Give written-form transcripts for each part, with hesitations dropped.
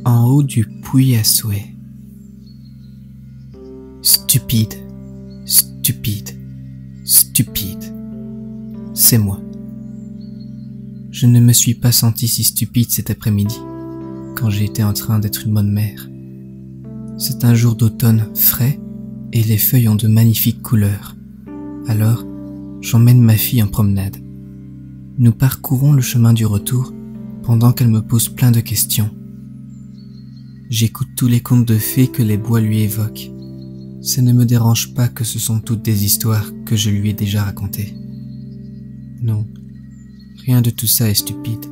en haut du puits à souhait. Stupide, stupide, stupide. C'est moi. Je ne me suis pas senti si stupide cet après-midi, quand j'étais en train d'être une bonne mère. C'est un jour d'automne frais et les feuilles ont de magnifiques couleurs. Alors, j'emmène ma fille en promenade. Nous parcourons le chemin du retour pendant qu'elle me pose plein de questions. J'écoute tous les contes de fées que les bois lui évoquent. Ça ne me dérange pas que ce sont toutes des histoires que je lui ai déjà racontées. Non, rien de tout ça est stupide.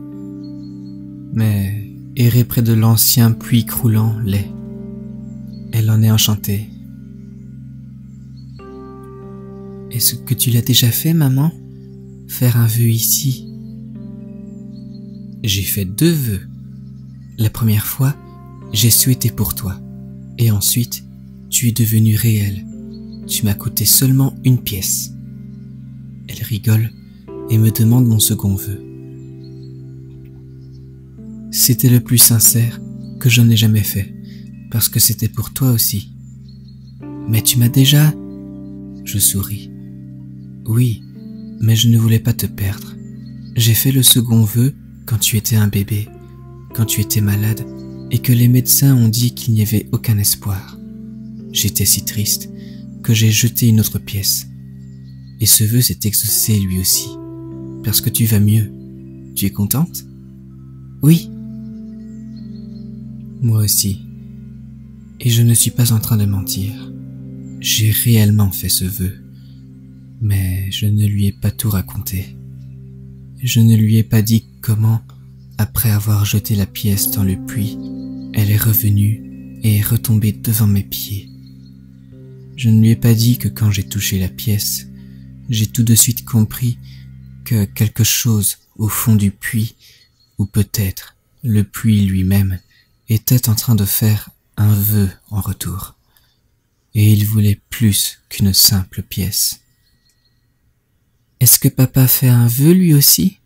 Mais errer près de l'ancien puits croulant l'est. Elle en est enchantée. Est-ce que tu l'as déjà fait, maman? Faire un vœu ici? J'ai fait 2 vœux. La première fois, j'ai souhaité pour toi. Et ensuite, tu es devenu réel. Tu m'as coûté seulement 1 pièce. Elle rigole et me demande mon second vœu. C'était le plus sincère que je n'ai jamais fait, parce que c'était pour toi aussi. Mais tu m'as déjà... Je souris. Oui, mais je ne voulais pas te perdre. J'ai fait le second vœu quand tu étais un bébé, quand tu étais malade et que les médecins ont dit qu'il n'y avait aucun espoir. J'étais si triste que j'ai jeté une autre pièce. Et ce vœu s'est exaucé lui aussi, parce que tu vas mieux. Tu es contente? Oui. Moi aussi. Et je ne suis pas en train de mentir. J'ai réellement fait ce vœu. Mais je ne lui ai pas tout raconté. Je ne lui ai pas dit comment, après avoir jeté la pièce dans le puits, elle est revenue et est retombée devant mes pieds. Je ne lui ai pas dit que quand j'ai touché la pièce, j'ai tout de suite compris que quelque chose au fond du puits, ou peut-être le puits lui-même, était en train de faire un vœu en retour. Et il voulait plus qu'une simple pièce. Est-ce que papa fait un vœu lui aussi?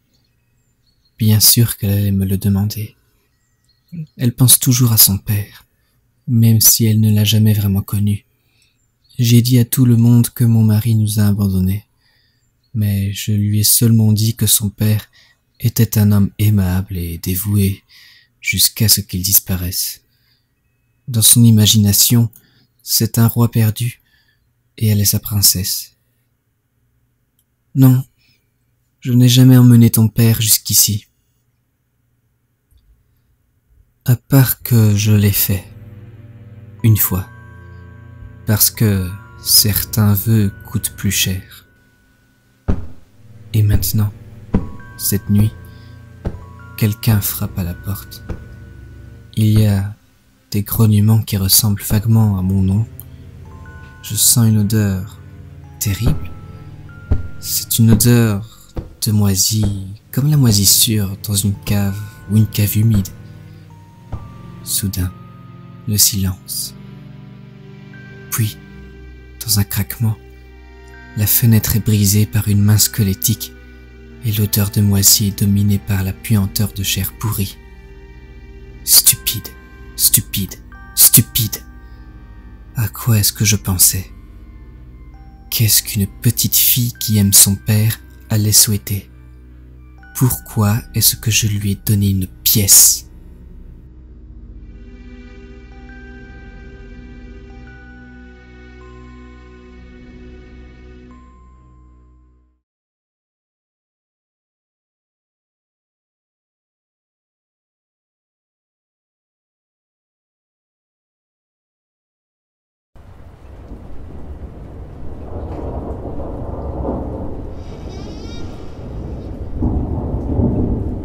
Bien sûr qu'elle allait me le demander. Elle pense toujours à son père, même si elle ne l'a jamais vraiment connu. J'ai dit à tout le monde que mon mari nous a abandonnés, mais je lui ai seulement dit que son père était un homme aimable et dévoué jusqu'à ce qu'il disparaisse. Dans son imagination, c'est un roi perdu et elle est sa princesse. Non, je n'ai jamais emmené ton père jusqu'ici. À part que je l'ai fait, une fois, parce que certains vœux coûtent plus cher. Et maintenant, cette nuit, quelqu'un frappe à la porte. Il y a des grognements qui ressemblent vaguement à mon nom. Je sens une odeur terrible. C'est une odeur de moisie, comme la moisissure dans une cave ou une cave humide. Soudain, le silence. Puis, dans un craquement, la fenêtre est brisée par une main squelettique et l'odeur de moisie est dominée par la puanteur de chair pourrie. Stupide, stupide, stupide. À quoi est-ce que je pensais? Qu'est-ce qu'une petite fille qui aime son père allait souhaiter? Pourquoi est-ce que je lui ai donné une pièce?